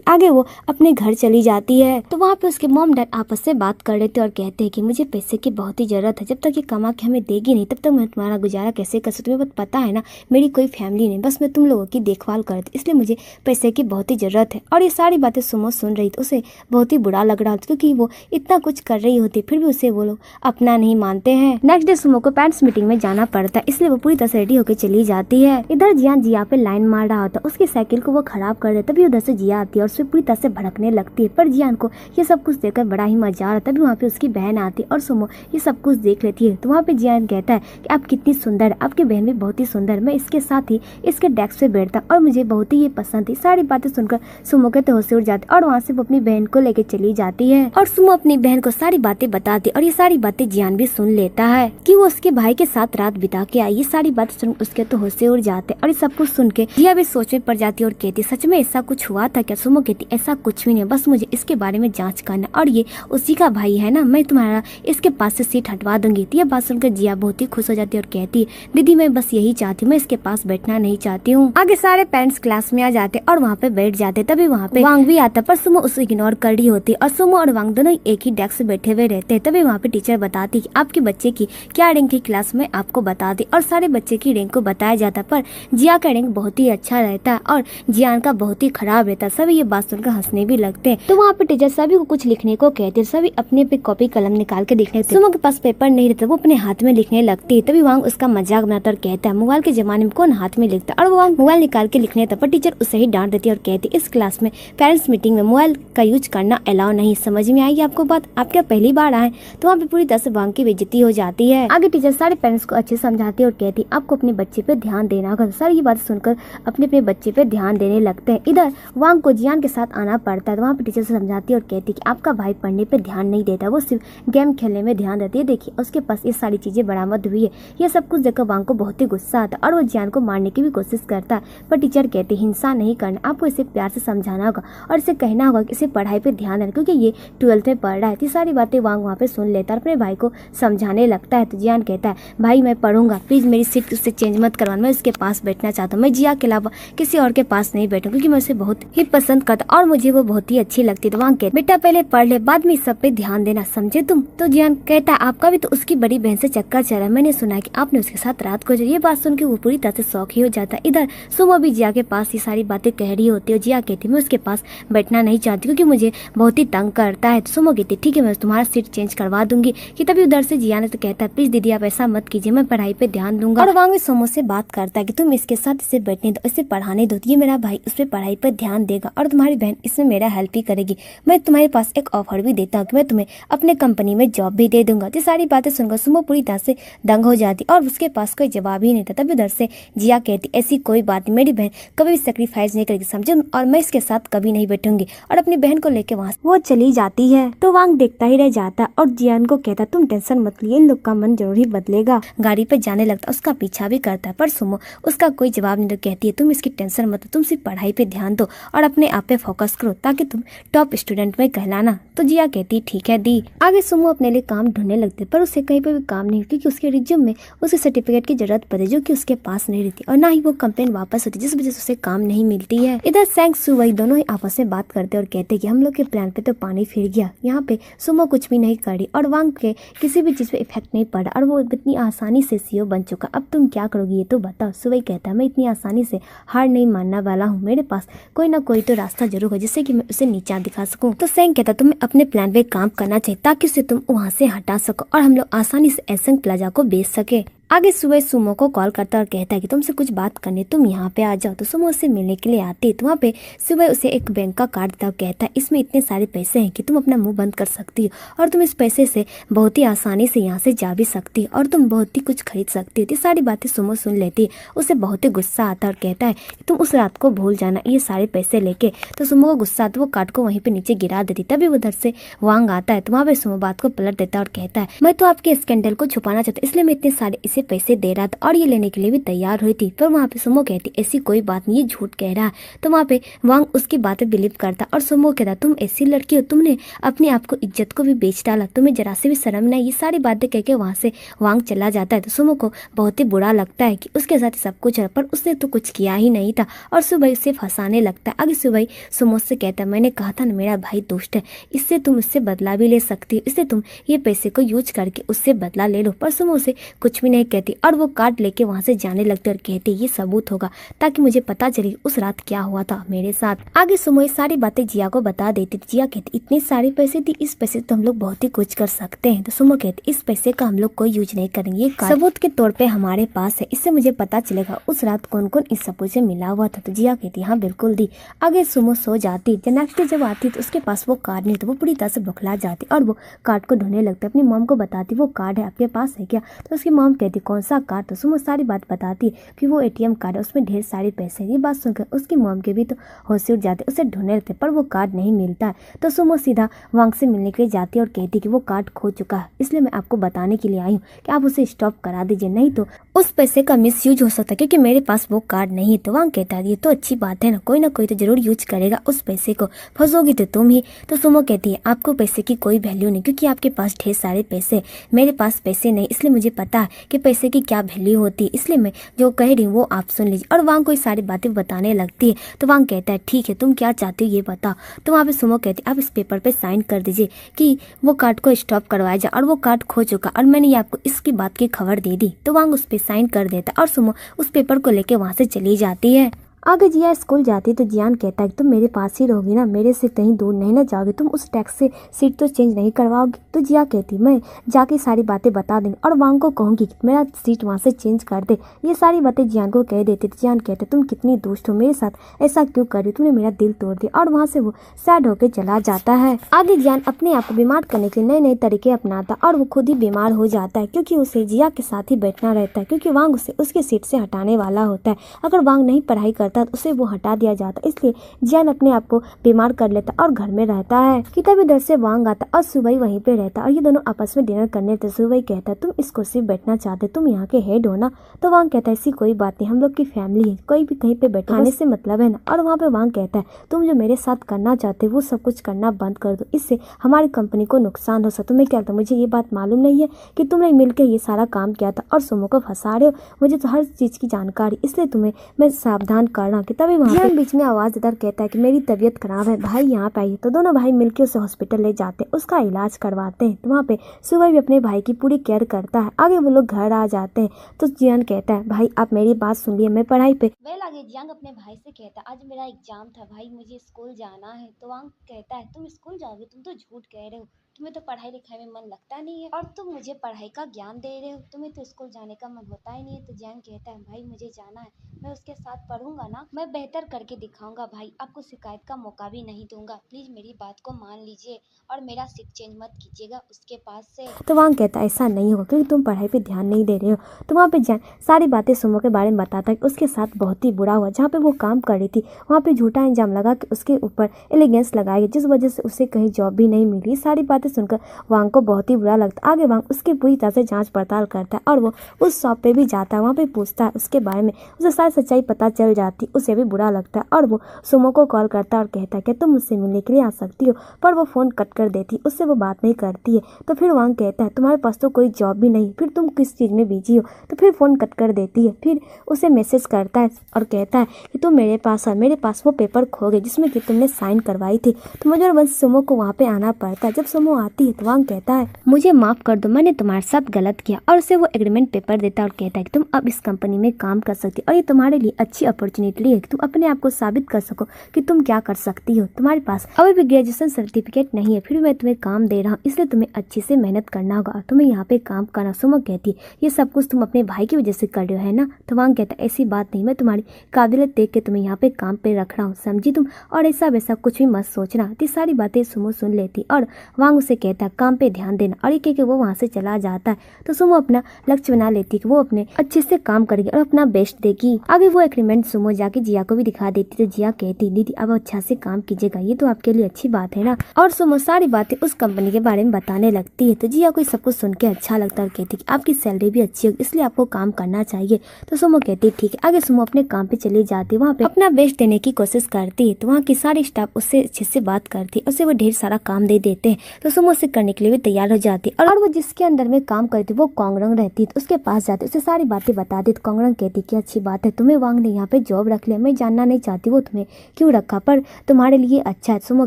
आगे वो अपने घर चली जाती है। तो वहाँ पे उसके मॉम डैड आपस से बात कर रहे थे और कहते हैं कि मुझे पैसे की बहुत ही जरूरत है, जब तक ये कमा के हमें देगी नहीं तब तक मैं तुम्हारा गुजारा कैसे कर सकती हूँ। तुम्हें पता है ना मेरी कोई फैमिली नहीं, बस मैं तुम लोगों की देखभाल करती, इसलिए मुझे पैसे की बहुत ही जरूरत है। और ये सारी बातें सुमो सुन रही थी, उसे बहुत ही बुरा लग रहा था क्योंकि वो इतना कुछ कर रही होती फिर भी उसे वो लोग अपना नहीं मानते हैं। नेक्स्ट डे सुमो को पेरेंट्स मीटिंग में जाना पड़ता है, इसलिए वो पूरी तरह से रेडी होकर चली जाती है। इधर जियान जिया पे लाइन मार रहा होता, उसकी साइकिल को वो खराब कर देता, तभी उधर से जिया आती है और उसे पूरी तरह से भड़कने लगती है। पर जियान को ये सब कुछ देखकर बड़ा ही मजा आ रहा, तभी वहाँ पे उसकी बहन आती है और सुमो ये सब कुछ देख लेती है। तो वहाँ पे जियान कहता है कि आप कितनी सुंदर है, आपकी बहन भी बहुत ही सुंदर, मैं इसके साथ ही इसके डेस्क पे बैठता और मुझे बहुत ही ये पसंद थी। सारी बातें सुनकर सुमो के होश उड़ जाती और वहाँ से वो अपनी बहन को लेके चली जाती है और सुमो अपनी बहन को सारी बातें बताती और ये सारी बातें जियान भी सुन लेता है कि वो उसके भाई के साथ रात बिता के आई। ये सारी बातें सुन उसके तो होश उड़ जाते और ये सब कुछ सुन के जिया भी सोच में पड़ जाती और कहती सच में ऐसा कुछ हुआ था क्या। सुमो कहती ऐसा कुछ भी नहीं, बस मुझे इसके बारे में जांच करना और ये उसी का भाई है ना, मैं तुम्हारा इसके पास से सीट हटवा दूंगी। तो ये बात सुनकर जिया बहुत ही खुश हो जाती है और कहती दीदी मैं बस यही चाहती हूँ, मैं इसके पास बैठना नहीं चाहती हूँ। आगे सारे पेरेंट्स क्लास में आ जाते और वहाँ पे बैठ जाते, तभी वहाँ पे वांग भी आता पर सुमो उसे इग्नोर कर रही होती और सुमो और वांग दोनों एक ही डेस्क में बैठे हुए रहते। तभी वहाँ पे टीचर बताती कि आपके बच्चे की क्या रैंक थी क्लास में आपको बता दी और सारे बच्चे की रैंक को बताया जाता, पर जिया का रैंक बहुत ही अच्छा रहता है और जियान का बहुत ही खराब रहता। सभी ये बात सुनकर हंसने भी लगते हैं। तो वहाँ पे टीचर सभी को कुछ लिखने को कहते, सभी अपने पे कॉपी कलम निकाल के लिखने लगते। सुमो के पास पेपर नहीं रहता, वो अपने हाथ में लिखने लगती है। तभी वांग उसका मजाक बनाता और कहता है मोबाइल के जमाने में कौन हाथ में लिखता, और वो वांग मोबाइल निकाल के लिखने था, पर टीचर उसे ही डांट देती और कहती इस क्लास में पेरेंट्स मीटिंग में मोबाइल का यूज करना अलाउ नहीं। समझ में आएगी आपको बात, आप क्या पहली बार आए। तो वहाँ पे पूरी तरह से वांग की बेइज्जती हो जाती है। आगे टीचर सारे पेरेंट्स को अच्छे समझाती और कहती आपको अपने बच्चे पे ध्यान देना होगा। सारी ये बात सुनकर अपने अपने बच्चे पे ध्यान देने लगते हैं। इधर वांग को जियान के साथ आना पड़ता है, तो वहाँ पे टीचर से समझाती और कहती कि आपका भाई पढ़ने पे ध्यान नहीं देता, वो सिर्फ गेम खेलने में ध्यान देती है। देखिए उसके पास ये सारी चीजें बरामद हुई है। ये सब कुछ देखकर वांग को बहुत ही गुस्सा आता और वो जियान को मारने की भी कोशिश करता है, पर टीचर कहते हिंसा नहीं करना, आपको इसे प्यार से समझाना होगा और इसे कहना होगा कि इसे पढ़ाई पे ध्यान देना क्योंकि ये 12th में पढ़ रहा है। ये सारी बातें वांग वहाँ पे सुन लेता है और अपने भाई को समझाने लगता है। तो जियान कहता है भाई मैं पढ़ूंगा, प्लीज मेरी सीट उससे चेंज मत करवाना, मैं उसके पास बैठना चाहता हूँ, मैं जिया के अलावा किसी और के पास नहीं बैठूं क्योंकि मैं उसे बहुत ही पसंद करता और मुझे वो बहुत ही अच्छी लगती है। तो वांग कहता बेटा पहले पढ़ ले, बाद में इस सब पे ध्यान देना, समझे तुम। तो जियान कहता आपका भी तो उसकी बड़ी बहन से चक्कर चला, मैंने सुना कि आपने उसके साथ रात को। ये बात सुन के वो पूरी तरह से शौक ही हो जाता है। इधर सुमो भी जिया के पास ये सारी बातें कह रही होती है। जिया कहती मैं उसके पास बैठना नहीं चाहती क्योंकि मुझे बहुत ही तंग करता है। तो सुमो कहती ठीक है मैं तुम्हारा सीट चेंज करवा दूंगी। कि तभी उधर से जिया ने तो कहता है प्लीज दीदी आप ऐसा मत कीजिए, मैं पढ़ाई पे ध्यान दूंगा। और वांग भी सुमो से बात करता है कि तुम इसके साथ इसे बैठने दो, इसे पढ़ाने दो, ये मेरा भाई उस पर पढ़ाई पर ध्यान देगा और तुम्हारी बहन इसमें मेरा हेल्प ही करेगी। मैं तुम्हारे पास एक ऑफर भी देता हूँ कि मैं तुम्हें अपने कंपनी में जॉब भी दे दूंगा। ये सारी बातें सुनकर सुमो पूरी तरह से दंग हो जाती और उसके पास कोई जवाब ही नहीं था। तभी उधर से जिया कहती ऐसी कोई बात नहीं, मेरी बहन कभी भी सेक्रीफाइस नहीं करेगी समझे, और मैं इसके साथ कभी नहीं बैठूंगी। और अपनी बहन को लेकर वहाँ वो चली जाती है। तो वांग देखता ही रह जाता और जियान को कहता तुम टेंशन मत लिए, इन लोग का मन जरूर ही बदलेगा। गाड़ी पे जाने लगता, उसका पीछा भी करता है पर सुमो उसका कोई जवाब नहीं। तो कहती है तुम इसकी टेंशन मत, तुम सिर्फ पढ़ाई पे ध्यान दो और अपने आप पे फोकस करो ताकि तुम टॉप स्टूडेंट में कहलाना। तो जिया कहती ठीक है दी। आगे सुमो अपने लिए काम ढूंढने लगते पर उसे कहीं पे भी काम नहीं, क्योंकि उसके रिज्यूम में उसे सर्टिफिकेट की जरूरत पड़ती जो कि उसके पास नहीं रहती और ना ही वो कंप्लेन वापस होती, जिस वजह से उसे काम नहीं मिलती है। इधर सैंग सुवई दोनों ही आपस में बात करते और कहते कि हम लोग के प्लान पे तो पानी फिर गया, यहाँ पे सुमो कुछ भी नहीं करी और वांग के किसी भी चीज पे इफेक्ट नहीं पड़ा और वो इतनी आसानी से सीईओ बन चुका, अब तुम क्या करोगी ये तो बताओ। सुवई कहता है मैं इतनी आसानी से हार नहीं मानने वाला हूँ, मेरे पास कोई ना कोई तो रास्ता जरूर है जिससे कि मैं उसे नीचा दिखा सकूं। तो सैंग कहता तुम्हें अपने प्लान पे काम करना चाहिए ताकि उसे तुम वहाँ से हटा सको और हम लोग आसानी से एसेंट प्लाजा को बेच सके। आगे सुबह सुमो को कॉल करता और कहता है कि तुमसे कुछ बात करनी, तुम यहाँ पे आ जाओ। तो सुमो उससे मिलने के लिए आती है। तो वहाँ पे सुबह उसे एक बैंक का कार्ड देता और कहता है इसमें इतने सारे पैसे हैं कि तुम अपना मुंह बंद कर सकती हो और तुम इस पैसे से बहुत ही आसानी से यहाँ से जा भी सकती हो और तुम बहुत ही कुछ खरीद सकती हो। ये सारी बातें सुमो सुन लेती है, उसे बहुत ही गुस्सा आता और कहता है तुम उस रात को भूल जाना ये सारे पैसे लेके। तो सुमो को गुस्सा आता, वो कार्ड को वहीं पे नीचे गिरा देती। तभी उधर से वांग आता है। तो वहाँ पे सुमो बात को पलट देता और कहता है मैं तो आपके स्कैंडल को छुपाना चाहता हूँ, इसलिए मैं इतने सारे इसे पैसे दे रहा था और ये लेने के लिए भी तैयार हुई थी। पर वहाँ पे सुमो कहती ऐसी कोई बात नहीं, ये झूठ कह रहा है। तो वहाँ पे वांग उसकी बातें बिलीव करता और सुमो कहता तुम ऐसी लड़की हो, तुमने अपने आप को इज्जत को भी बेच डाला, तुम्हें जरा से भी शर्म नहीं। ये सारी बातें कह के वहाँ से वांग चला जाता है। तो सुमो को बहुत ही बुरा लगता है कि उसके साथ सब कुछ है, पर उसने तो कुछ किया ही नहीं था और सुबह उसे फंसाने लगता है। आगे सुबह सुमो से कहता है मैंने कहा था ना मेरा भाई दुष्ट है, इससे तुम उससे बदला भी ले सकती हो, इससे तुम ये पैसे को यूज करके उससे बदला ले लो। पर सुमो उसे कुछ भी नहीं कहती और वो कार्ड लेके वहाँ से जाने लगती और कहती ये सबूत होगा ताकि मुझे पता चले उस रात क्या हुआ था मेरे साथ। आगे सुमो ये सारी बातें जिया को बता देती। जिया कहती इतने सारे पैसे थी, इस पैसे तो हम लोग बहुत ही कुछ कर सकते हैं। तो सुमो कहती इस पैसे का हम लोग कोई यूज नहीं करेंगे, ये सबूत के तौर पे हमारे पास है, इससे मुझे पता चलेगा उस रात कौन कौन इस सबूत से मिला हुआ था। तो जिया कहती हाँ बिल्कुल दी। आगे सुमो सो जाती। नेक्स्ट डे जब आती तो उसके पास वो कार्ड नहीं, तो वो पूरी तरह से बौखला जाती और वो कार्ड को ढूंढने लगती। अपनी मॉम को बताती वो कार्ड है आपके पास है क्या? तो उसकी मॉम कहती कौन सा कार्ड? तो सुमो सारी बात बताती कि वो एटीएम कार्ड है, उसमें ढेर सारे पैसे हैं। ये बात सुनकर उसकी मॉम के भी तो होश उड़ जाते, उसे ढूंढने लगते पर वो कार्ड नहीं मिलता है। तो सुमो सीधा वांग से मिलने के लिए जाती है और कहती कि वो कार्ड खो चुका है, इसलिए मैं आपको बताने के लिए आई हूँ कि आप उसे स्टॉप करा दीजिए, नहीं तो उस पैसे का मिसयूज हो सकता है क्योंकि मेरे पास वो कार्ड नहीं है। तो वांग कहता है ये तो अच्छी बात है ना, कोई ना कोई तो जरूर यूज करेगा उस पैसे को, फंसोगी तो तुम ही। तो सुमो कहती है आपको पैसे की कोई वैल्यू नहीं क्योंकि आपके पास ढेर सारे पैसे, मेरे पास पैसे नहीं, इसलिए मुझे पता है कि पैसे की क्या वैल्यू होती है, इसलिए मैं जो कह रही हूँ वो आप सुन लीजिए। और वांग को ये सारी बातें बताने लगती है। तो वांग कहता है ठीक है तुम क्या चाहते हो ये बताओ। तो वहाँ पे सुमो कहती है आप इस पेपर पे साइन कर दीजिए कि वो कार्ड को स्टॉप करवाया जाए और वो कार्ड खो चुका और मैंने ये आपको इसकी बात की खबर दे दी। तो वांग उस पे साइन कर देता और सुमो उस पेपर को लेके वहाँ से चली जाती है। आगे जिया स्कूल जाती तो जियान कहता है कि तुम मेरे पास ही रहोगी ना, मेरे से कहीं दूर नहीं ना जाओगे, तुम उस टैक्स से सीट तो चेंज नहीं करवाओगी। तो जिया कहती मैं जाके सारी बातें बता दूंगी और वांग को कहूँगी कि मेरा सीट वहाँ से चेंज कर दे। ये सारी बातें जियान को कह देती। तो जियान कहते तुम कितनी दुष्ट हो, मेरे साथ ऐसा क्यों कर रही, तुमने मेरा दिल तोड़ दिया। और वहाँ से वो सैड होकर चला जाता है। आगे जियान अपने आप को बीमार करने के लिए नए नए तरीके अपनाता और वो खुद ही बीमार हो जाता है क्योंकि उसे जिया के साथ ही बैठना रहता है क्योंकि वांग उसे उसके सीट से हटाने वाला होता है। अगर वांग नहीं पढ़ाई करता उसे वो हटा दिया जाता, इसलिए जियान अपने आप को बीमार कर लेता और घर में रहता है कि तब इधर से वांग आता और सुबह वहीं पे रहता और ये दोनों आपस में डिनर करने थे। सुबह कहता तुम इस कुर्सी पे बैठना चाहते, तुम यहाँ के हेड हो ना। तो वांग कहता है ऐसी कोई बात नहीं, हम लोग की फैमिली है, कोई भी कहीं पे बैठाने से मतलब है ना। और वहाँ पे वांग कहता है तुम जो मेरे साथ करना चाहते वो सब कुछ करना बंद कर दो, इससे हमारी कंपनी को नुकसान हो सकता। तुम्हें क्या लगता है मुझे ये बात मालूम नहीं है कि तुमने मिलकर ये सारा काम किया था और सुमो को फंसा रहे हो, मुझे तो हर चीज की जानकारी, इसलिए तुम्हें मैं सावधान करना। कि तभी वहाँ बीच में आवाज देता कहता है कि मेरी तबीयत खराब है भाई यहाँ पे आइए। तो दोनों भाई मिलकर उसे हॉस्पिटल ले जाते हैं, उसका इलाज करवाते हैं। तो वहाँ पे सुबह भी अपने भाई की पूरी केयर करता है। आगे वो लोग घर आ जाते हैं तो जियान कहता है भाई आप मेरी बात सुन लिए, मैं पढ़ाई पे आगे जियांग अपने भाई से कहता आज मेरा एग्जाम था भाई, मुझे स्कूल जाना है। तो वांग कहता है तुम स्कूल जाओगे, तुम तो झूठ कह रहे हो, तुम्हें तो पढ़ाई लिखाई में मन लगता नहीं है और तुम मुझे पढ़ाई का ज्ञान दे रहे हो, तुम्हें तो स्कूल जाने का मन होता ही नहीं है। तो जियांग कहता है भाई मुझे जाना है, मैं उसके साथ पढ़ूंगा ना, मैं बेहतर करके दिखाऊंगा भाई, आपको शिकायत का मौका भी नहीं दूंगा, प्लीज मेरी बात को मान लीजिए और मेरा सीट चेंज मत कीजिएगा उसके पास से। तो वांग कहता है ऐसा नहीं होगा क्योंकि तुम पढ़ाई पे ध्यान नहीं दे रहे हो। तो वहाँ पे जियान सारी बातें सुमो के बारे में बताता है कि उसके साथ बहुत ही बुरा हुआ, जहाँ पे वो काम कर रही थी वहाँ पे झूठा इंजाम लगा कि उसके ऊपर एलिगेंस लगाई गई, जिस वजह से उसे कहीं जॉब भी नहीं मिली। सारी बातें सुनकर वांग को बहुत ही बुरा लगता है। आगे वांग उसकी पूरी तरह से जांच पड़ताल करता है और वो उस शॉप पे भी जाता है, वहाँ पे पूछता है उसके बारे में, उसे सारी सच्चाई पता चल जाती, उसे भी बुरा लगता है और वो सुमो को कॉल करता है और कहता है कि तुम मुझसे मिलने के लिए आ सकती हो, पर वो फ़ोन कट कर देती, उससे वो बात नहीं करती है। तो फिर वांग कहता है तुम्हारे पास तो कोई जॉब भी नहीं, फिर तुम किस चीज़ में बिजी हो। तो फिर फ़ोन कट कर देती है। फिर उसे मैसेज करता है और कहता है कि तुम मेरे पास आ, मेरे पास वो पेपर खो गए जिसमें कि तुमने साइन करवाई थी। तो मुझे बस सुमो को वहाँ पे आना पड़ता है। जब सुमो आती है तो वांग कहता है मुझे माफ़ कर दो, मैंने तुम्हारे साथ गलत किया, और उसे वो एग्रीमेंट पेपर देता है और कहता है कि तुम अब इस कंपनी में काम कर सकती हो और ये तुम्हारे लिए अच्छी अपॉर्चुनिटी है कि तुम अपने आप को साबित कर सको कि तुम क्या कर सकती हो। तुम्हारे पास अभी भी ग्रेजुएशन सर्टिफिकेट नहीं है, फिर मैं तुम्हें काम दे रहा हूँ, इसलिए तुम्हें अच्छे से मेहनत करना होगा और तुम्हें यहाँ पे काम करना। सुमो कहती है ये सब कुछ तुम अपने भाई की वजह से कर रहे हो है ना। तो वांग कहता है ऐसी बात नहीं, मैं तुम्हारी काबिलियत देख के तुम्हें यहाँ पे काम पे रख रहा हूँ, समझी तुम, और ऐसा वैसा कुछ भी मत सोचना। तो सारी बातें सुमो सुन लेती और वांग से कहता है काम पे ध्यान देना, और ये कह के वो वहाँ से चला जाता है। तो सुमो अपना लक्ष्य बना लेती है कि वो अपने अच्छे से काम करेगी और अपना बेस्ट देगी। आगे वो एग्रीमेंट सुमो जाके जिया को भी दिखा देती। तो जिया कहती दीदी अब अच्छा से काम कीजिएगा, ये तो आपके लिए अच्छी बात है ना। और सुमो सारी बातें उस कंपनी के बारे में बताने लगती है। तो जिया को सब कुछ सुन के अच्छा लगता है और कहती है कि आपकी सैलरी भी अच्छी होगी, इसलिए आपको काम करना चाहिए। तो सुमो कहती है ठीक है। आगे सुमो अपने काम पे चली जाती है, वहाँ पे अपना बेस्ट देने की कोशिश करती है। तो वहाँ की सारी स्टाफ उससे अच्छे से बात करती है, उससे वो ढेर सारा काम दे देते हैं। तो सुमो उसे करने के लिए भी तैयार हो जाती है। और वो जिसके अंदर में काम करती है वो कोंगरंग रहती है। तो उसके पास जाती है, उसे सारी बातें बता दी। तो कोंगरंग कहती कि अच्छी बात है, तुम्हें वांग ने यहाँ पे जॉब रख लिया, मैं जानना नहीं चाहती वो तुम्हें क्यों रखा, पर तुम्हारे लिए अच्छा है। सुमो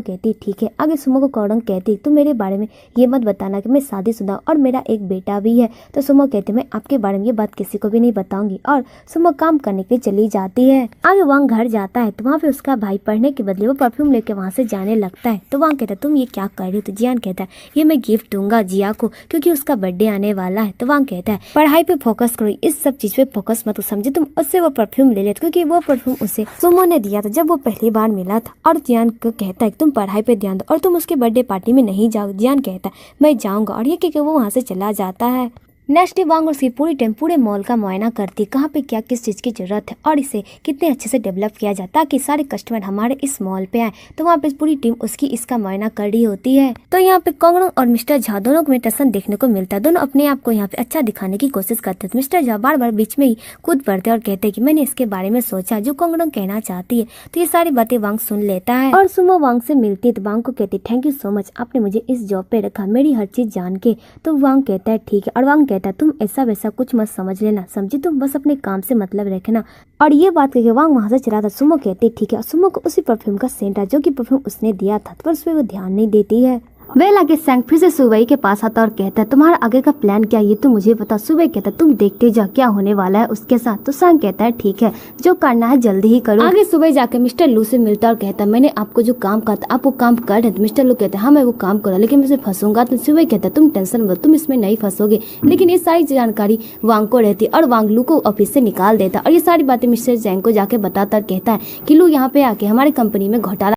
कहती ठीक है। आगे सुमो को कोंगरंग कहती तुम मेरे बारे में ये मत बताना कि मैं शादीशुदा और मेरा एक बेटा भी है। तो सुमो कहती मैं आपके बारे में ये बात किसी को भी नहीं बताऊंगी। और सुमो काम करने के लिए चली जाती है। आगे वांग घर जाता है तो वहाँ पे उसका भाई पढ़ने के बदले वो परफ्यूम लेके वहाँ से जाने लगता है। तो वांग कहता है तुम ये क्या कर रही हो। तो जियान कहता है ये मैं गिफ्ट दूंगा जिया को क्योंकि उसका बर्थडे आने वाला है। तो वांग कहता है पढ़ाई पे फोकस करो, इस सब चीज पे फोकस मत समझे। तुम उससे वो परफ्यूम ले लेते क्योंकि वो परफ्यूम उसे सुमो ने दिया था जब वो पहली बार मिला था। और जियान को कहता है तुम पढ़ाई पे ध्यान दो और तुम उसके बर्थडे पार्टी में नहीं जाओ। जियान कहता है मैं जाऊंगा, और ये कह के वो वहाँ से चला जाता है। नेक्स्ट डे वांग और उसकी पूरी टीम पूरे मॉल का मुआयना करती है, कहाँ पे क्या किस चीज़ की जरूरत है और इसे कितने अच्छे से डेवलप किया जाए ताकि सारे कस्टमर हमारे इस मॉल पे आए। तो वहाँ पे पूरी टीम उसकी इसका मुआयना कर रही होती है। तो यहाँ पे कोंगरंग और मिस्टर झा दोनों में टसन देखने को मिलता है। दोनों अपने आप को यहाँ पे अच्छा दिखाने की कोशिश करते हैं। मिस्टर झा बार बार बीच में ही कूद पड़ते हैं और कहते हैं कि मैंने इसके बारे में सोचा जो कोंगरंग कहना चाहती है। तो ये सारी बातें वांग सुन लेता है और सुमो वांग से मिलती है। तो वांग को कहती थैंक यू सो मच, आपने मुझे इस जॉब पे रखा मेरी हर चीज जान के। तो वांग कहता है ठीक है। और वांग कहता है तुम ऐसा वैसा कुछ मत समझ लेना, समझी, तुम बस अपने काम से मतलब रखना। और ये बात करके वांग वहाँ से चला था। सुमो कहती ठीक है। और सुमो को उसी परफ्यूम का सेंट है जो कि परफ्यूम उसने दिया था, पर उस पर वो ध्यान नहीं देती है। वेल आगे सैंग फिर से सुबई के पास आता और कहता है तुम्हारा आगे का प्लान क्या है ये तो मुझे बता। सुबई कहता है तुम देखते जा क्या होने वाला है उसके साथ। तो सैंग कहता है ठीक है, जो करना है जल्दी ही करो। आगे सुबह जाके मिस्टर लू से मिलता और कहता है मैंने आपको जो काम कहा था आप वो काम कर रहे थे। मिस्टर लू कहता है हाँ मैं वो काम कर रहा लेकिन मैं इसमें फंसूंगा। तो सुबह कहता है तुम टेंशन मत, तुम इसमें नहीं फंसोगे। लेकिन ये सारी जानकारी वांग को रहती और वांग लू को ऑफिस से निकाल देता। और ये सारी बातें मिस्टर जैंग को जाके बताता और कहता है कि लू यहाँ पे आके हमारी कंपनी में घोटाला